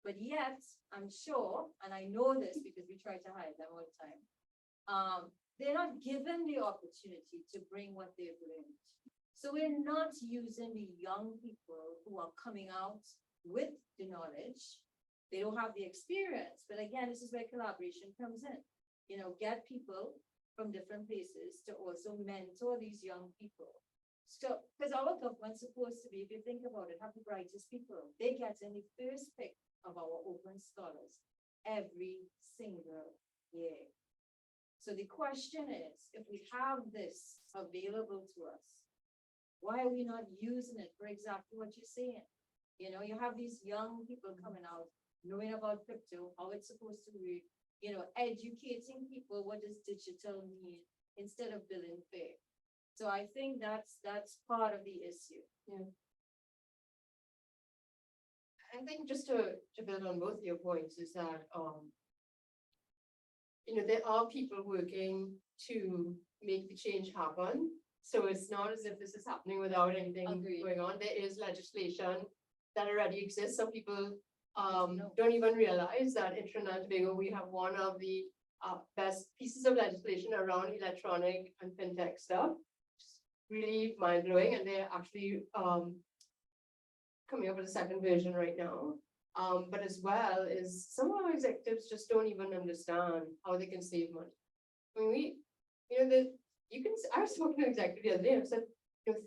But yet, I'm sure, and I know this because we try to hire them all the time, they're not given the opportunity to bring what they've learned. So we're not using the young people who are coming out with the knowledge. They don't have the experience, but again, this is where collaboration comes in. You know, get people from different places to also mentor these young people. So, because our government's supposed to be, if you think about it, have the brightest people. They get in the first pick of our open scholars every single year. So the question is, if we have this available to us, why are we not using it for exactly what you're saying? You know, you have these young people coming out, knowing about crypto, how it's supposed to work, you know, educating people what does digital mean instead of billing fair. So I think that's part of the issue. I think just to build on both your points is that, you know, there are people working to make the change happen. So it's not as if this is happening without anything Agreed. going on. There is legislation that already exists. Some people No. don't even realize that in Trinidad and Tobago, we have one of the best pieces of legislation around electronic and fintech stuff. Just really mind blowing, and they're actually coming up with a second version right now. But as well is some of our executives just don't even understand how they can save money. I mean, you know, I was talking to an executive the other day, and I said, you know,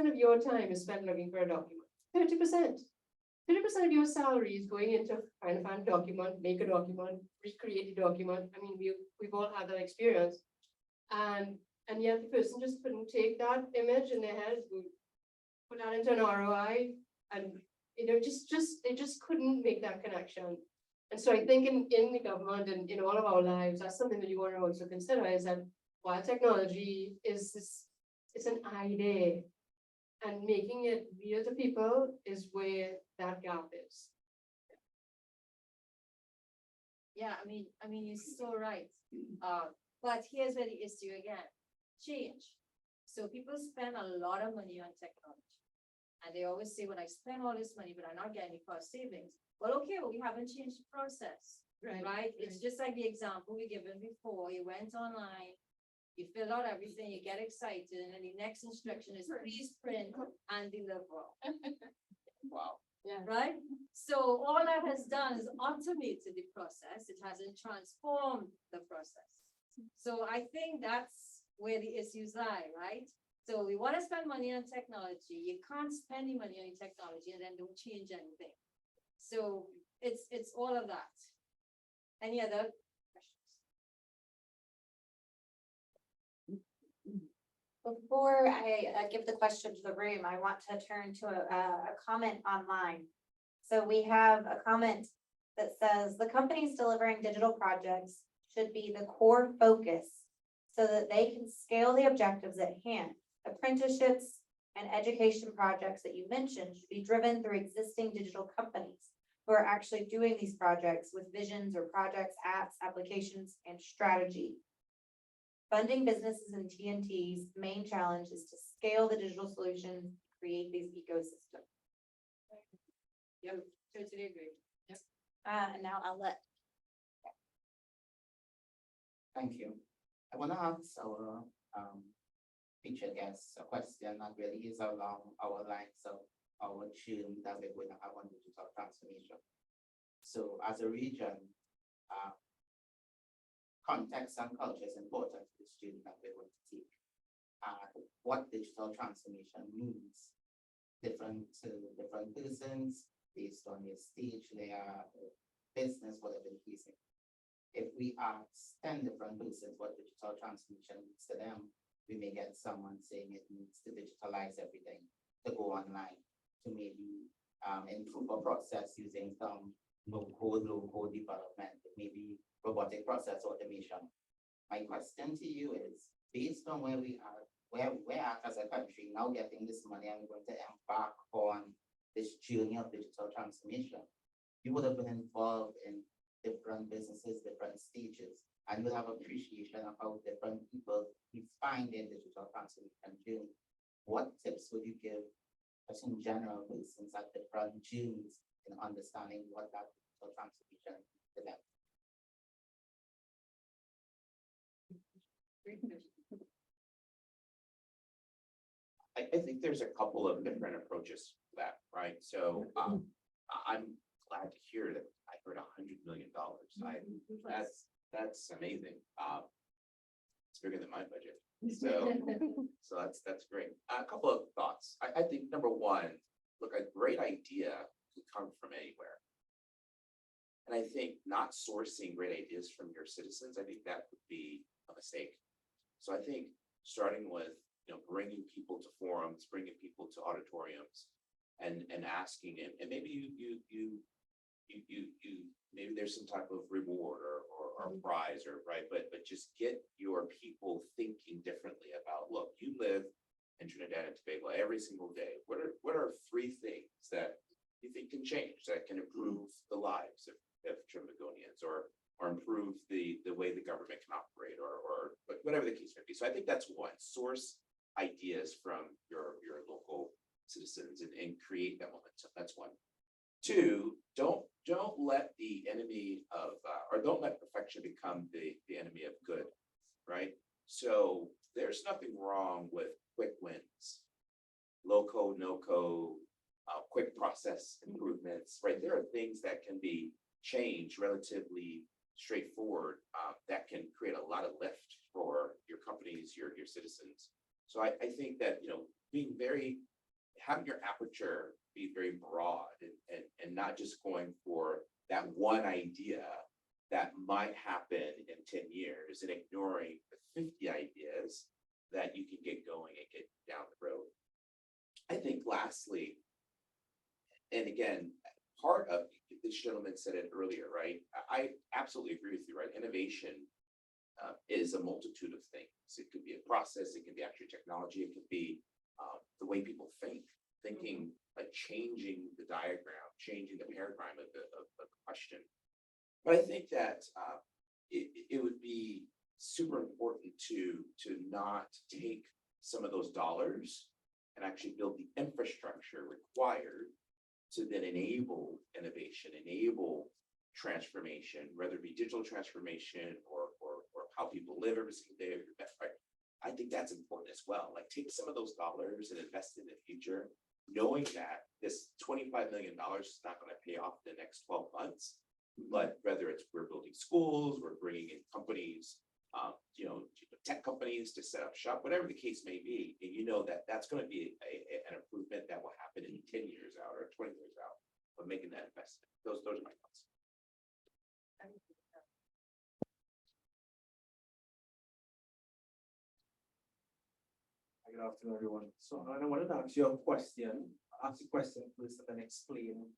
30% of your time is spent looking for a document. 30%. 30% of your salary is going into trying to find a document, make a document, recreate a document. I mean, we've all had that experience. And yet the person just couldn't take that image in their head, put that into an ROI, and you know, they just couldn't make that connection. And so I think in the government and in all of our lives, that's something that you want to also consider is that while technology it's an idea, and making it real to people is where that gap is. Yeah, I mean, you're so right. But here's where the issue again, change. So people spend a lot of money on technology. And they always say, well, I spend all this money, but I'm not getting any cost savings. Well, okay, well, we haven't changed the process, right? It's just like the example we given before. You went online, you fill out everything, you get excited, and then the next instruction is please print and deliver. Wow. Right? So all that has done is automated the process. It hasn't transformed the process. So I think that's where the issues lie, right? So we want to spend money on technology. You can't spend any money on technology and then don't change anything. So it's all of that. Any other questions? Before I give the question to the room, I want to turn to a comment online. So we have a comment that says, the companies delivering digital projects should be the core focus so that they can scale the objectives at hand. Apprenticeships and education projects that you mentioned should be driven through existing digital companies who are actually doing these projects with visions or projects, apps, applications, and strategy. Funding businesses and TNT's main challenge is to scale the digital solutions, create these ecosystems. Yep, totally agree. And now I'll let. Thank you. I want to ask our featured guests a question that really is along our lines of our tune that we're going to have on digital transformation. So as a region, context and culture is important to the student that we're going to take. What digital transformation means different to different persons based on their stage, their business, whatever the case is. If we ask 10 different persons what digital transformation means to them, we may get someone saying it needs to digitalize everything, to go online, to maybe improve a process using some low-code development, maybe robotic process automation. My question to you is, based on where we are, where we're at as a country, now getting this money and we're going to embark on this journey of digital transformation, you would have been involved in different businesses, different stages, and you have appreciation of how different people define their digital transformation journey. What tips would you give us in general persons at different journeys in understanding what that digital transformation is to them? I think there's a couple of different approaches to that, right? So I'm glad to hear that I heard $100 million. That's amazing. It's bigger than my budget. So that's great. A couple of thoughts. I think number one, look, a great idea can come from anywhere. And I think not sourcing great ideas from your citizens, I think that would be a mistake. So I think starting with, bringing people to forums, bringing people to auditoriums, and asking him, and maybe maybe there's some type of reward or prize or, right, but just get your people thinking differently about, look, you live in Trinidad and Tobago every single day. What are three things that you think can change, that can improve the lives of Trinbagonians, or improve the way the government can operate, or whatever the case may be. So I think that's one, source ideas from your local citizens and create that momentum. That's one. Two, don't let the enemy of, or don't let perfection become the enemy of good, right? So there's nothing wrong with quick wins, low code, no code, quick process improvements, right? There are things that can be changed relatively straightforward, that can create a lot of lift for your companies, your citizens. So I think that, having your aperture be very broad and not just going for that one idea that might happen in 10 years and ignoring the 50 ideas that you can get going and get down the road. I think lastly, and again, part of, this gentleman said it earlier, right? I absolutely agree with you, right? Innovation is a multitude of things. It could be a process, it could be actually technology, it could be the way people thinking, like changing the diagram, changing the paradigm of the question. But I think that it would be super important to not take some of those dollars and actually build the infrastructure required to then enable innovation, enable transformation, whether it be digital transformation or how people live every single day, right? I think that's important as well. Like, take some of those dollars and invest in the future, knowing that this $25 million is not going to pay off in the next 12 months, but whether it's we're building schools, we're bringing in companies, tech companies to set up shop, whatever the case may be, and you know that that's going to be an improvement that will happen in 10 years out or 20 years out of making that investment. Those are my thoughts. Good afternoon, everyone. So I wanted to ask you a question. Ask the question first and then explain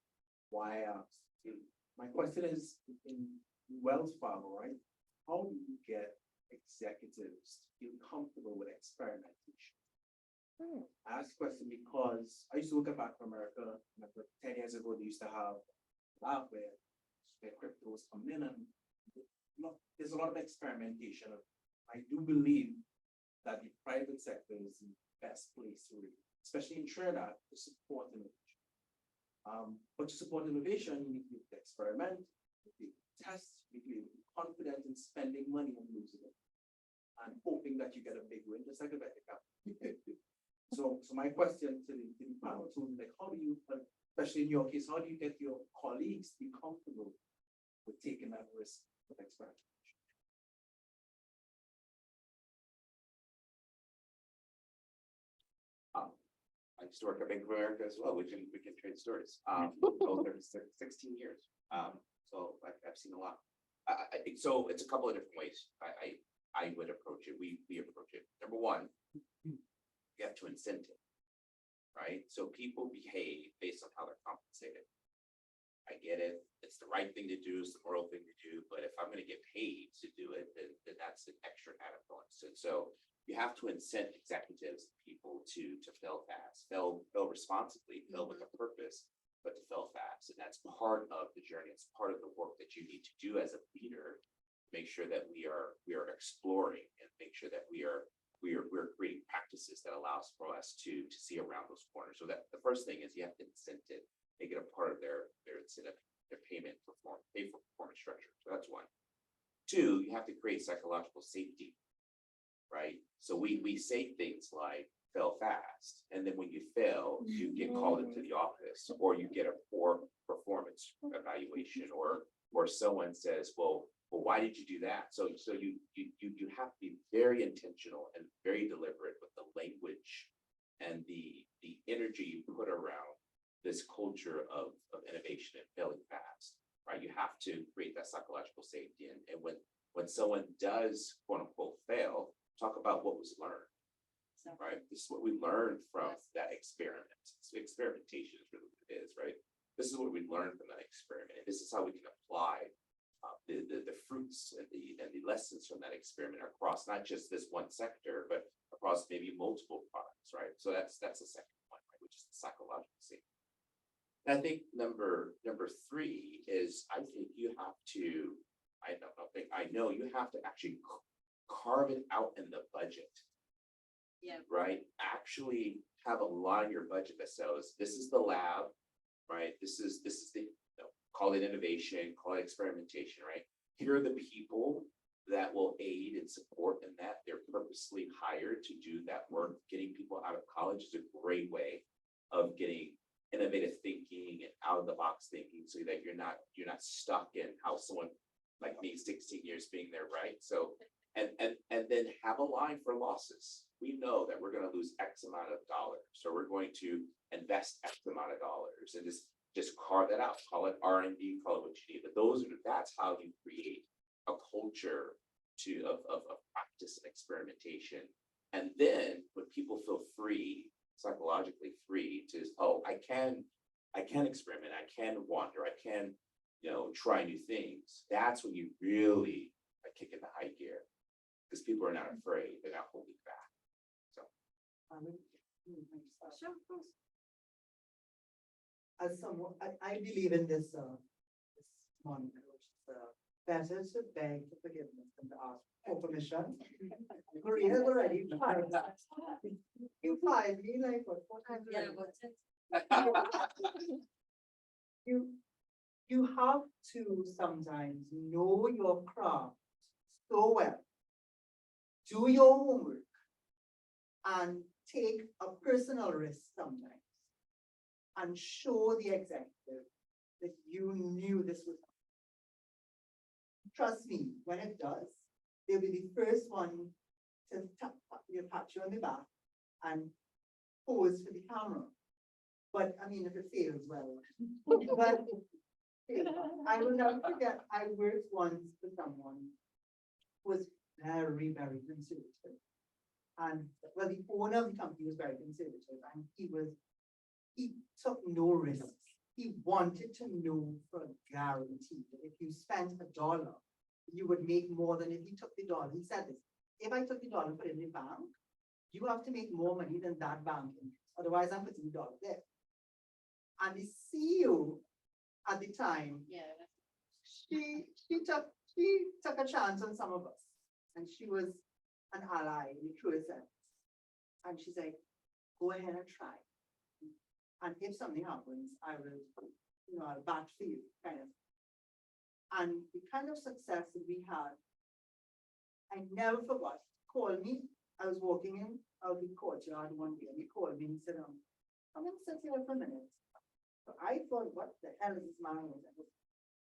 why I asked you. My question is, in Wells Fargo, right? How do you get executives to feel comfortable with experimentation? I ask the question because I used to work at Bank of America. 10 years ago, they used to have lab where cryptos come in, and there's a lot of experimentation. I do believe that the private sector is the best place to read, especially in Trinidad, to support innovation. But to support innovation, you need to experiment, you need to test, you need to be confident in spending money and losing it, and hoping that you get a big win, just like a bet account. So my question to the panel is, like, how do you, especially in your case, how do you get your colleagues to be comfortable with taking that risk of experimentation? I used to work at Bank of America as well. We can trade stories. Over 16 years. So I've seen a lot. I think so. It's a couple of different ways I would approach it. We approach it. Number one, you have to incent it, right? So people behave based on how they're compensated. I get it. It's the right thing to do. It's the moral thing to do. But if I'm going to get paid to do it, then that's an extra added bonus. And so you have to incent executives, people to fail fast, fail responsibly, fail with a purpose, but to fail fast. And that's part of the journey. It's part of the work that you need to do as a leader. Make sure that we are exploring and make sure that we're creating practices that allows for us to see around those corners. So that the first thing is you have to incent it, make it a part of their incentive, their pay for performance structure. So that's one. Two, you have to create psychological safety. Right? So we say things like fail fast, and then when you fail, you get called into the office, or you get a poor performance evaluation, or someone says, well, why did you do that? So you have to be very intentional and very deliberate with the language and the energy you put around this culture of innovation and failing fast. Right? You have to create that psychological safety, and when someone does quote unquote fail, talk about what was learned. right? This is what we learned from that experiment. So experimentation is really what it is, right? This is what we learned from that experiment, and this is how we can apply the fruits and the lessons from that experiment across not just this one sector, but across maybe multiple products, right? So that's the second one, right, which is the psychological safety. And I think number three is I think you have to, I know you have to actually carve it out in the budget. Yeah. Right? Actually have a lot of your budget that says, this is the lab, right? This is the, call it innovation, call it experimentation, right? Here are the people that will aid and support in that. They're purposely hired to do that work. Getting people out of college is a great way of getting innovative thinking and out of the box thinking so that you're not stuck in how someone like me, 16 years being there, right? So, and then have a line for losses. We know that we're going to lose X amount of dollars, so we're going to invest X amount of dollars, and just carve that out. Call it R&D, call it what you need. But that's how you create a culture of practice and experimentation. And then when people feel free, psychologically free to, oh, I can experiment, I can wander, I can, try new things. That's when you really kick into high gear, because people are not afraid, they're not holding back. So. Sure, of course. As someone, I believe in this mantra, which is better to beg for forgiveness than to ask for permission. Maria has already tried that. You find me like what times Yeah, already? but You have to sometimes know your craft so well, do your homework, and take a personal risk sometimes, and show the executive that you knew this was. Trust me, when it does, they'll be the first one to pat you on the back and pose for the camera. But I mean, if it fails, well, but I will never forget, I worked once for someone who was very, very conservative. And well, the owner of the company was very conservative, and he took no risks. He wanted to know for a guarantee that if you spent $1, you would make more than if you took the $1. He said this, if I took the $1 and put it in the bank, you have to make more money than that bank interest. Otherwise, I'm putting the $1 there. And the CEO at the time, she took a chance on some of us, and she was an ally in the truest sense. And she's like, go ahead and try. And if something happens, I will, I'll bat for you, kind of. And the kind of success that we had, I never forgot. Called me. I was walking out the courtyard one day, and he called me and said, come and sit here for a minute. So I thought, what the hell is this man?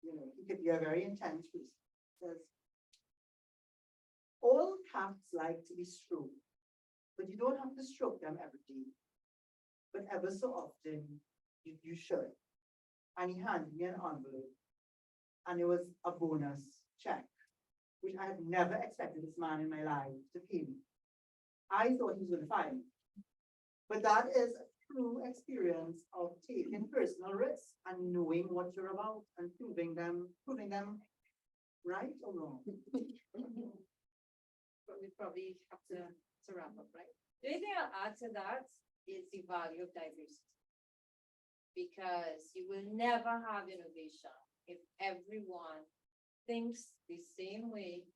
He could be a very intense person. Says, all cats like to be stroked, but you don't have to stroke them every day. But ever so often, you should. And he handed me an envelope, and it was a bonus check, which I had never expected this man in my life to pay me. I thought he was going to fire me. But that is a true experience of taking personal risks and knowing what you're about and proving them right or wrong. But we probably have to wrap up, right? The only thing I'll add to that is the value of diversity. Because you will never have innovation if everyone thinks the same way,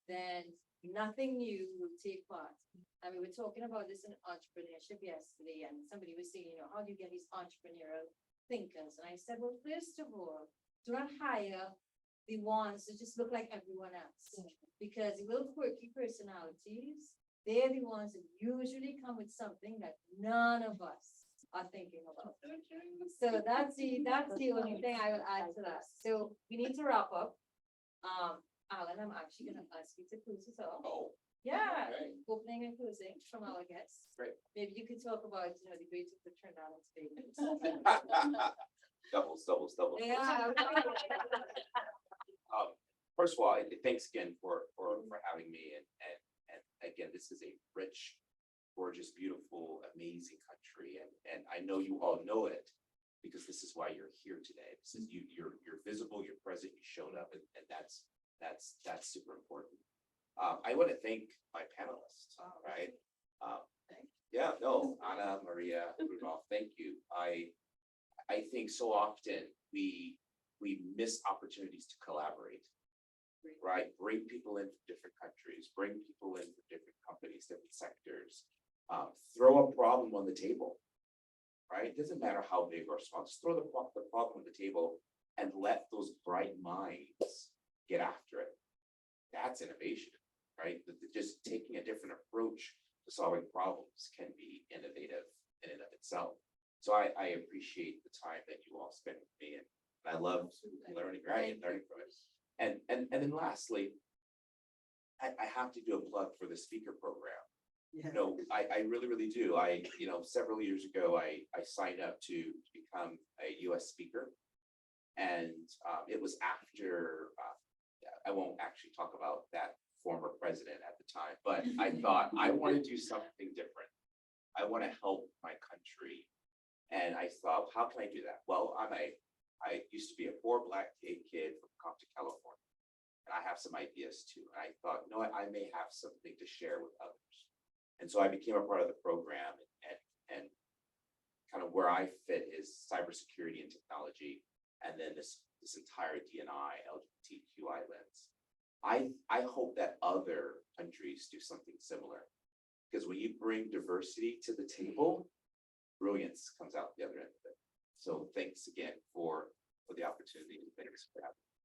then nothing new will take part. I mean, we were talking about this in entrepreneurship yesterday, and somebody was saying, how do you get these entrepreneurial thinkers? And I said, well, first of all, do not hire the ones that just look like everyone else, because the little quirky personalities, they're the ones that usually come with something that none of us are thinking about. So that's the only thing I will add to that. So we need to wrap up. Alan, I'm actually going to ask you to close us off. Oh, Yeah, okay. opening and closing from our guests. Great. Maybe you could talk about, the great of Trinidad and Tobago. doubles. Yeah. First of all, thanks again for having me, and again, this is a rich gorgeous, beautiful, amazing country. And I know you all know it because this is why you're here today. This is you're visible, you're present, you showed up, and that's super important. I want to thank my panelists, right? Yeah, no, Anna, Maria, Rudolph, thank you. I think so often we miss opportunities to collaborate, right? Bring people in from different countries, bring people in from different companies, different sectors. Throw a problem on the table, right? It doesn't matter how big or small, just throw the problem on the table and let those bright minds get after it. That's innovation, right? Just taking a different approach to solving problems can be innovative in and of itself. So I appreciate the time that you all spent with me, and I love learning, right? And learning from it. And then lastly, I have to do a plug for the speaker program. Yeah. No, I really, really do. Several years ago, I signed up to become a US speaker. And it was after, I won't actually talk about that former president at the time, but I thought I want to do something different. I want to help my country. And I thought, how can I do that? Well, I used to be a poor Black gay kid from Compton, California. And I have some ideas too. And I thought, no, I may have something to share with others. And so I became a part of the program, and kind of where I fit is cybersecurity and technology. And then this entire D&I LGBTQI lens. I hope that other countries do something similar, because when you bring diversity to the table, brilliance comes out the other end of it. So thanks again for the opportunity. Thanks for having me.